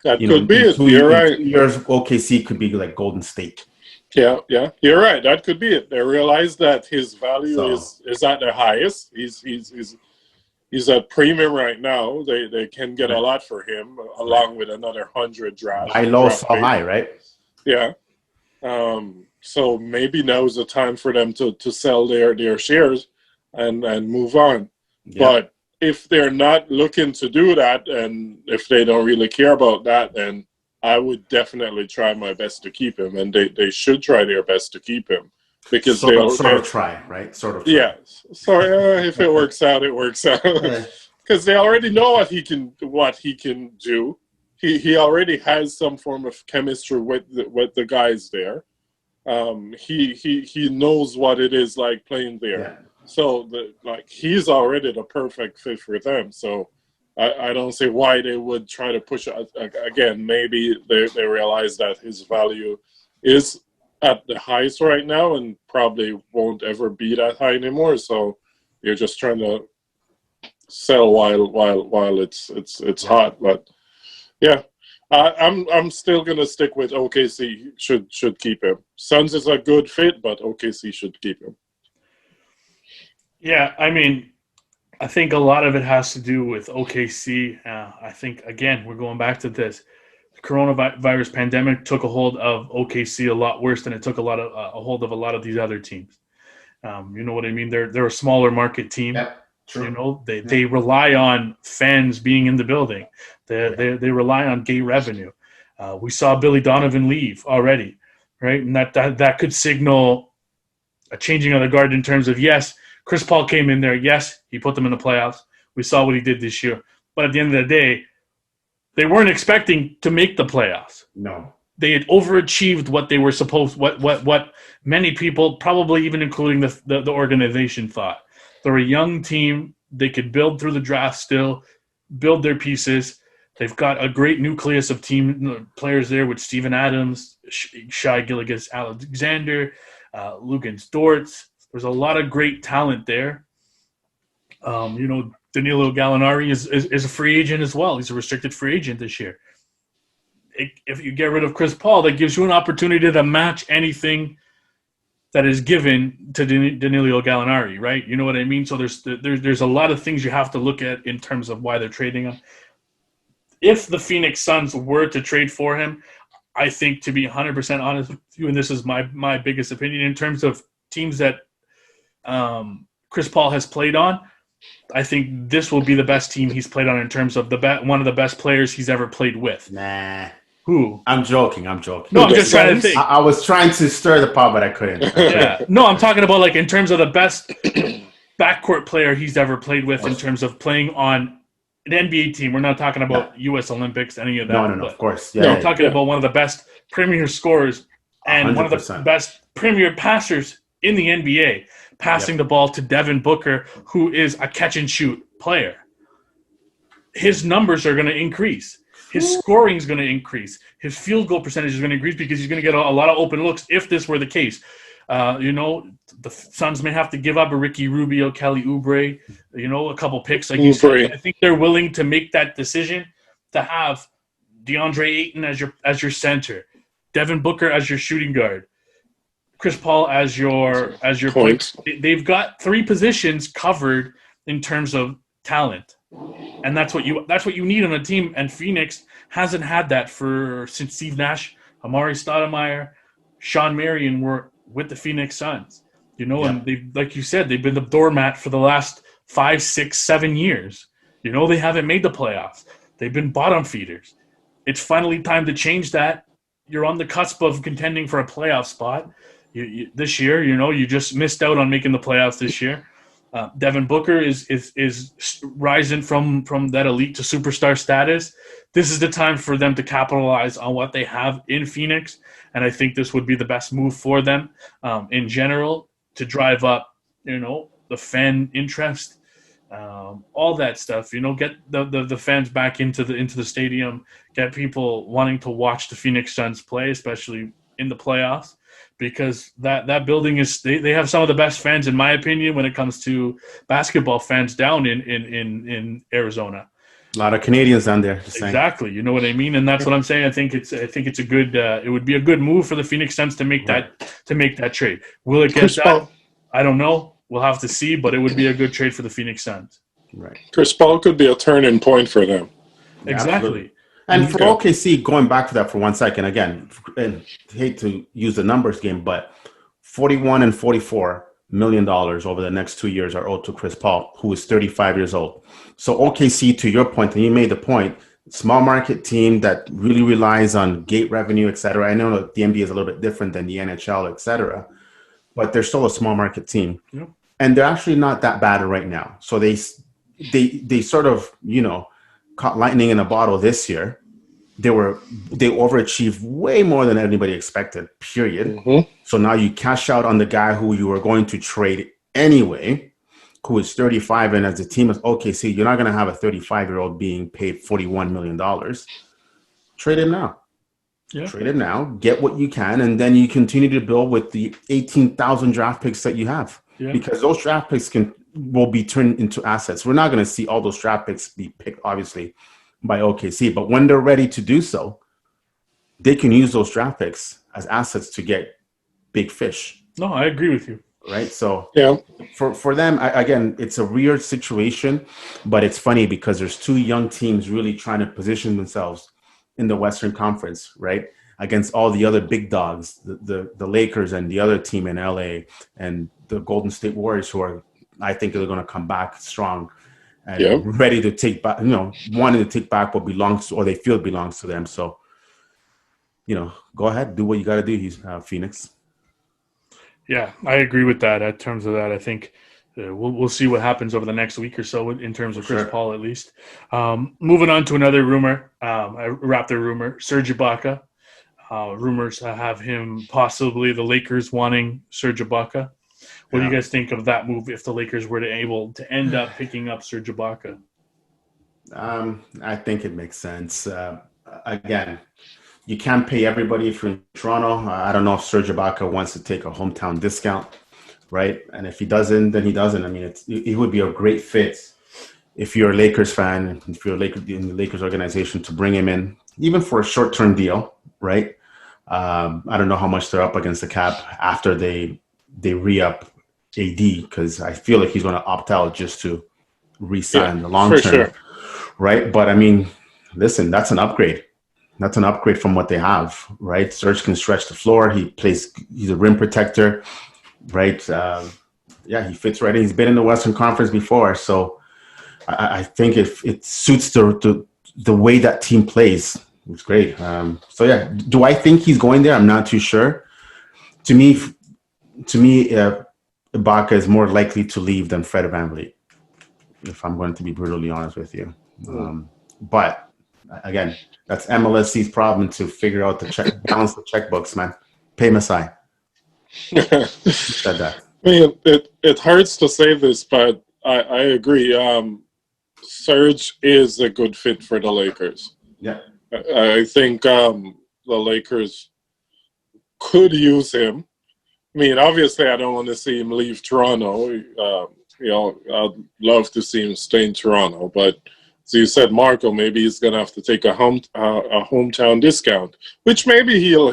that could be it. You're right. 2 years, OKC could be like Golden State. Yeah, you're right. That could be it. They realize that his value is at the highest. He's at premium right now. They can get a lot for him, along with another 100 drafts. Buy low, sell high, right? Yeah. So maybe now is the time for them to sell their shares and move on. Yeah. But if they're not looking to do that, and if they don't really care about that, then I would definitely try my best to keep him, and they should try their best to keep him because sort of try, right? Sort of. Try. Yeah. So if it works out, it works out because they already know what he can do. He already has some form of chemistry with the guys there. He knows what it is like playing there. Yeah. So he's already the perfect fit for them. So I don't see why they would try to push it. Again, maybe they realize that his value is at the highest right now and probably won't ever be that high anymore. So you're just trying to sell while it's hot. But yeah. I'm still gonna stick with OKC should keep him. Suns is a good fit, but OKC should keep him. Yeah, I mean, I think a lot of it has to do with OKC. I think again we're going back to this. The coronavirus pandemic took a hold of OKC a lot worse than it took a hold of a lot of these other teams. You know what I mean? They're a smaller market team. Yep. True. They rely on fans being in the building. They rely on gate revenue. We saw Billy Donovan leave already, right? And that could signal a changing of the guard in terms of, yes, Chris Paul came in there. Yes, he put them in the playoffs. We saw what he did this year. But at the end of the day, they weren't expecting to make the playoffs. No. They had overachieved what they were supposed. What many people, probably even including the organization, thought. They're a young team. They could build through the draft still, build their pieces. They've got a great nucleus of team players there with Steven Adams, Shai Gilgeous-Alexander, Luguentz Dortz. There's a lot of great talent there. Danilo Gallinari is a free agent as well. He's a restricted free agent this year. If you get rid of Chris Paul, that gives you an opportunity to match anything that is given to Danilo Gallinari, right? You know what I mean? So there's a lot of things you have to look at in terms of why they're trading him. If the Phoenix Suns were to trade for him, I think, to be 100% honest with you, and this is my biggest opinion, in terms of teams that Chris Paul has played on, I think this will be the best team he's played on in terms of one of the best players he's ever played with. Nah. Who? I'm joking. No, I'm just trying to think. I was trying to stir the pot, but I couldn't. Yeah. No, I'm talking about in terms of the best backcourt player he's ever played with in terms of playing on an NBA team. We're not talking about U.S. Olympics, any of that. No, of course. Yeah, I'm talking about one of the best premier scorers and 100%. One of the best premier passers in the NBA, passing the ball to Devin Booker, who is a catch-and-shoot player. His numbers are going to increase. His scoring is going to increase. His field goal percentage is going to increase because he's going to get a lot of open looks if this were the case. The Suns may have to give up a Ricky Rubio, Kelly Oubre, a couple picks. Like you said, I think they're willing to make that decision to have DeAndre Ayton as your center, Devin Booker as your shooting guard, Chris Paul as your Point. They've got three positions covered in terms of talent, and that's what you need on a team. And Phoenix hasn't had that since Steve Nash, Amari Stoudemire, Sean Marion were with the Phoenix Suns. And they, like you said, they've been the doormat for the last 5, 6, 7 years. They haven't made the playoffs. They've been bottom feeders. It's finally time to change that. You're on the cusp of contending for a playoff spot. This year, you just missed out on making the playoffs this year. Devin Booker is rising from that elite to superstar status. This is the time for them to capitalize on what they have in Phoenix, and I think this would be the best move for them in general to drive up, the fan interest, all that stuff. Get the fans back into the stadium, get people wanting to watch the Phoenix Suns play, especially in the playoffs. Because that building they have some of the best fans, in my opinion, when it comes to basketball fans down in Arizona. A lot of Canadians down there. Exactly, you know what I mean, and that's what I'm saying. I think it's a good. It would be a good move for the Phoenix Suns to make that trade. Will it get that? I don't know. We'll have to see, but it would be a good trade for the Phoenix Suns. Right. Chris Paul could be a turning point for them. Exactly. Absolutely. And for OKC, going back to that for 1 second, again, and hate to use the numbers game, but $41 and $44 million over the next 2 years are owed to Chris Paul, who is 35 years old. So OKC, to your point, and you made the point, small market team that really relies on gate revenue, et cetera. I know that the NBA is a little bit different than the NHL, et cetera, but they're still a small market team. Yeah. And they're actually not that bad right now. So they sort of, caught lightning in a bottle this year. They overachieved way more than anybody expected, period. Mm-hmm. So now you cash out on the guy who you were going to trade anyway, who is 35, and as a team of OKC, you're not going to have a 35-year-old being paid $41 million. Trade him now. Yeah. Trade him now, get what you can, and then you continue to build with the 18,000 draft picks that you have. Yeah. Because those draft picks will be turned into assets. We're not going to see all those draft picks be picked, obviously, by OKC. But when they're ready to do so, they can use those draft picks as assets to get big fish. No, I agree with you. Right? So yeah, for them, again, it's a weird situation, but it's funny because there's two young teams really trying to position themselves in the Western Conference, right? Against all the other big dogs, the Lakers and the other team in LA and the Golden State Warriors, who I think they're going to come back strong and ready to take back, wanting to take back what belongs to, or they feel belongs to them. So, go ahead, do what you got to do, Phoenix. Yeah, I agree with that. In terms of that, I think we'll see what happens over the next week or so in terms of Chris Paul, at least. Moving on to another rumor, a Raptor rumor, Serge Ibaka. Rumors have him possibly the Lakers wanting Serge Ibaka. What do you guys think of that move if the Lakers were able to end up picking up Serge Ibaka? I think it makes sense. Again, you can't pay everybody if you're in Toronto. I don't know if Serge Ibaka wants to take a hometown discount, right? And if he doesn't, then he doesn't. I mean, it would be a great fit if you're a Lakers fan, if you're in the Lakers organization, to bring him in, even for a short-term deal, right? I don't know how much they're up against the cap after they re-up AD, because I feel like he's going to opt out just to re-sign the long term, right? But I mean, listen, that's an upgrade. That's an upgrade from what they have, right? Serge can stretch the floor. He's a rim protector, right? He fits right in. He's been in the Western Conference before, so I think if it suits the way that team plays, it's great. Do I think he's going there? I'm not too sure. To me, Ibaka is more likely to leave than Fred VanVleet, if I'm going to be brutally honest with you. But again, that's MLSC's problem to figure out balance the checkbooks, man. Pay Masai. Said that. I mean, it hurts to say this, but I agree. Serge is a good fit for the Lakers. Yeah. I think the Lakers could use him. I mean, obviously, I don't want to see him leave Toronto. I'd love to see him stay in Toronto. But as you said, Marco, maybe he's going to have to take a hometown discount, which maybe he'll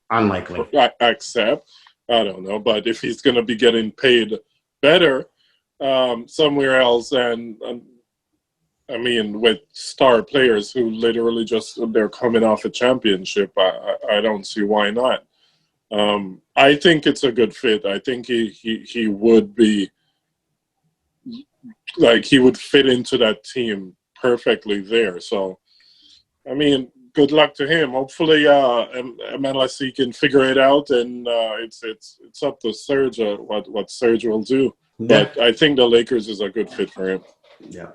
Unlikely. accept. I don't know, but if he's going to be getting paid better somewhere else, and I mean, with star players who literally they're coming off a championship, I don't see why not. I think it's a good fit. I think he would be he would fit into that team perfectly there. So, I mean, good luck to him. Hopefully, MLSE can figure it out, and it's up to Serge what Serge will do. Yeah. But I think the Lakers is a good fit for him. Yeah.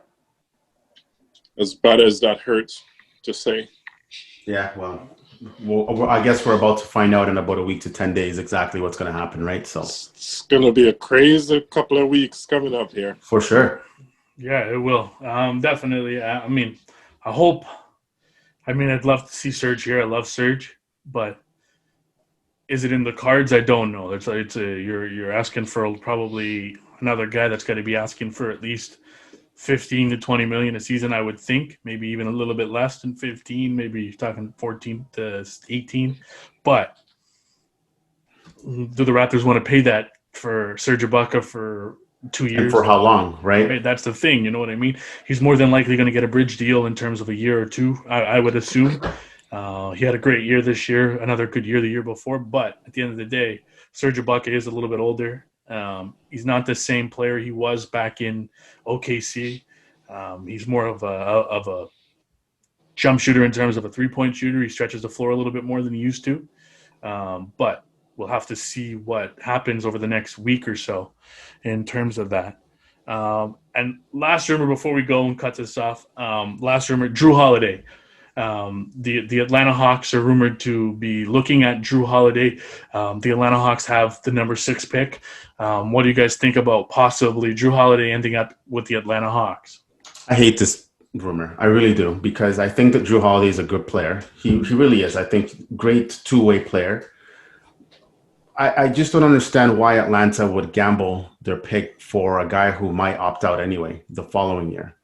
As bad as that hurts to say. Yeah, well, I guess we're about to find out in about a week to 10 days exactly what's going to happen, right? So it's going to be a crazy couple of weeks coming up here. For sure. Yeah, it will. Definitely. I mean, I hope. I mean, I'd love to see Serge here. I love Serge, but is it in the cards? I don't know. You're asking for probably another guy that's going to be asking for at least 15 to 20 million a season, I would think. Maybe even a little bit less than 15. Maybe you're talking 14 to 18. But do the Raptors want to pay that for Serge Ibaka for 2 years? And for how long, right? That's the thing, you know what I mean? He's more than likely going to get a bridge deal in terms of a year or two, I would assume. He had a great year this year, another good year the year before. But at the end of the day, Serge Ibaka is a little bit older. He's not the same player he was back in OKC. He's more of a jump shooter in terms of a three-point shooter. He stretches the floor a little bit more than he used to. But we'll have to see what happens over the next week or so in terms of that. And last rumor before we go and cut this off, Jrue Holiday. The Atlanta Hawks are rumored to be looking at Jrue Holiday. The Atlanta Hawks have the number 6 pick. What do you guys think about possibly Jrue Holiday ending up with the Atlanta Hawks? I hate this rumor. I really do, because I think that Jrue Holiday is a good player. He really is. I think great two-way player. I just don't understand why Atlanta would gamble their pick for a guy who might opt out anyway the following year.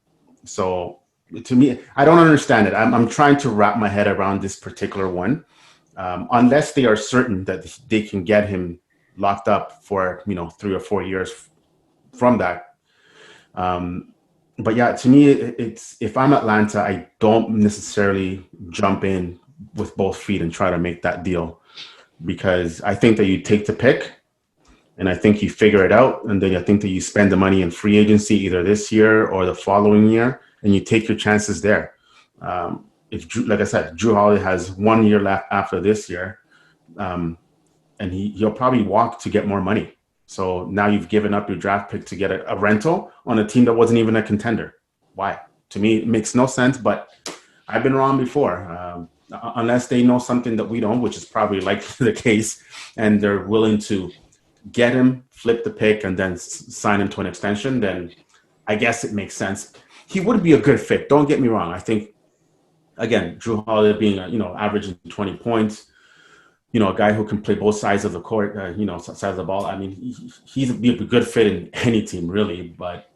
So to me, I don't understand it. I'm trying to wrap my head around this particular one, unless they are certain that they can get him locked up for 3 or 4 years from that. But yeah, to me, it's if I'm Atlanta, I don't necessarily jump in with both feet and try to make that deal, because I think that you take the pick and I think you figure it out, and then I think that you spend the money in free agency either this year or the following year, and you take your chances there. Like I said, Jrue Holiday has 1 year left after this year, and he'll probably walk to get more money. So now you've given up your draft pick to get a rental on a team that wasn't even a contender. Why? To me, it makes no sense, but I've been wrong before. Unless they know something that we don't, which is probably likely the case, and they're willing to get him, flip the pick, and then sign him to an extension, then I guess it makes sense. He would be a good fit. Don't get me wrong. I think, again, Jrue Holiday being, averaging 20 points, a guy who can play both sides of the court, sides of the ball. I mean, he'd be a good fit in any team, really, but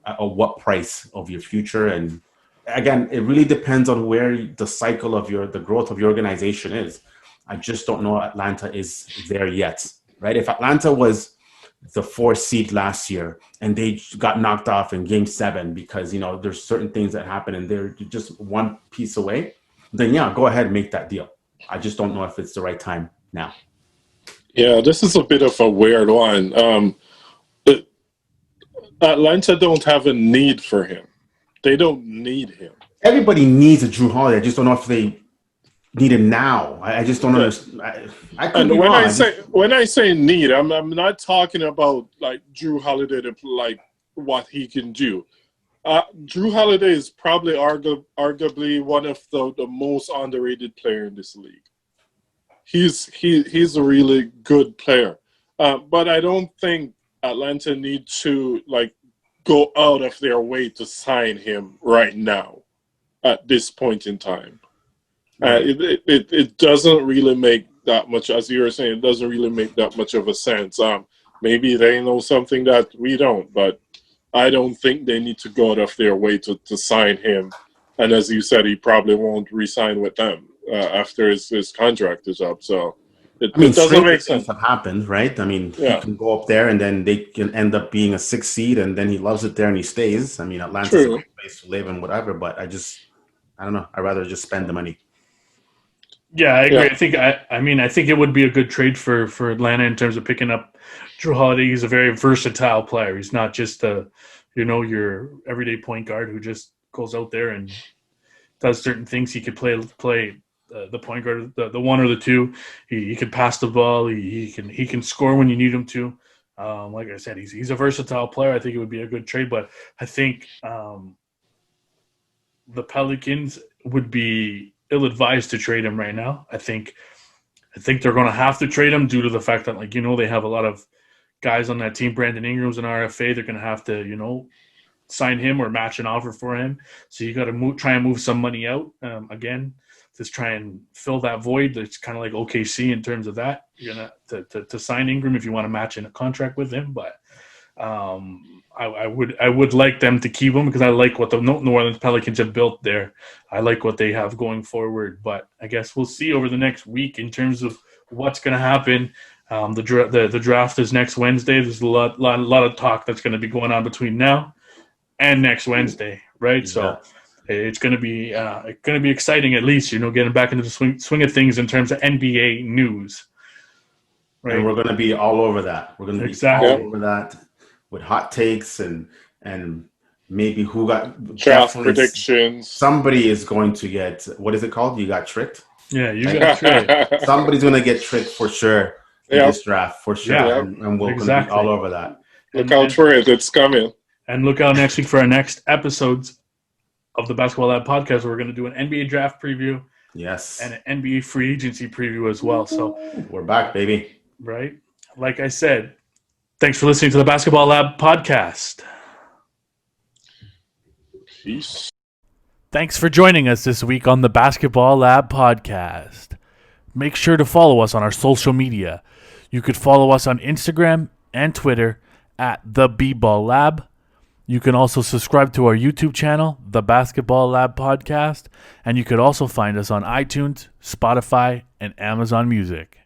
at what price of your future? And again, it really depends on where the cycle of the growth of your organization is. I just don't know Atlanta is there yet, right? If Atlanta was the 4th seed last year and they got knocked off in Game 7 because, there's certain things that happen and they're just one piece away, then yeah, go ahead and make that deal. I just don't know if it's the right time now. Yeah, this is a bit of a weird one. Atlanta don't have a need for him. They don't need him. Everybody needs a Jrue Holiday. I just don't know if they need him now. I just don't understand. I could be wrong. When I say need, I'm not talking about like Jrue Holiday to like what he can do. Jrue Holiday is probably arguably one of the most underrated player in this league. He's a really good player, but I don't think Atlanta need to like go out of their way to sign him right now at this point in time. It doesn't really make that much, as you were saying, it doesn't really make that much of a sense. Maybe they know something that we don't, but I don't think they need to go out of their way to sign him. And as you said, he probably won't re-sign with them after his contract is up. So It I mean, doesn't stranger make things sense. have happened, right? I mean, Yeah. he can go up there and then they can end up being a 6 seed, and then he loves it there and he stays. I mean, Atlanta's a True. great place to live and whatever, but I don't know. I'd rather just spend the money. Yeah, I agree. Yeah. I think it would be a good trade for Atlanta in terms of picking up Jrue Holiday. He's a very versatile player. He's not just your everyday point guard who just goes out there and does certain things. He could play the point guard, the one or the two. He can pass the ball. He can score when you need him to. Like I said, he's a versatile player. I think it would be a good trade, but I think the Pelicans would be ill-advised to trade him right now. I think they're going to have to trade him due to the fact that, they have a lot of guys on that team. Brandon Ingram's an RFA. They're going to have to, sign him or match an offer for him. So you got to try and move some money out again. Just try and fill that void. It's kind of like OKC in terms of that. You're gonna to sign Ingram if you want to match in a contract with him, but I would like them to keep him because I like what the New Orleans Pelicans have built there. I like what they have going forward, but I guess we'll see over the next week in terms of what's going to happen. The draft is next Wednesday. There's a lot of talk that's going to be going on between now and next Wednesday, right? Yeah. So it's going to be exciting, at least, getting back into the swing of things in terms of NBA news. Right. And we're going to be all over that. We're going to be Exactly. all over that with hot takes and maybe who got Draft predictions. Somebody is going to get, what is it called? You got tricked? Yeah, you got tricked. Somebody's going to get tricked for sure in this draft, for sure. Yeah, and we're going to be all over that. Look out for it. It's coming. And look out next week for our next episodes of the Basketball Lab podcast. We're going to do an NBA draft preview. Yes. And an NBA free agency preview as well. So we're back, baby. Right. Like I said, thanks for listening to the Basketball Lab podcast. Peace. Thanks for joining us this week on the Basketball Lab podcast. Make sure to follow us on our social media. You could follow us on Instagram and Twitter at the B-Ball Lab. You can also subscribe to our YouTube channel, the Basketball Lab podcast, and you could also find us on iTunes, Spotify, and Amazon Music.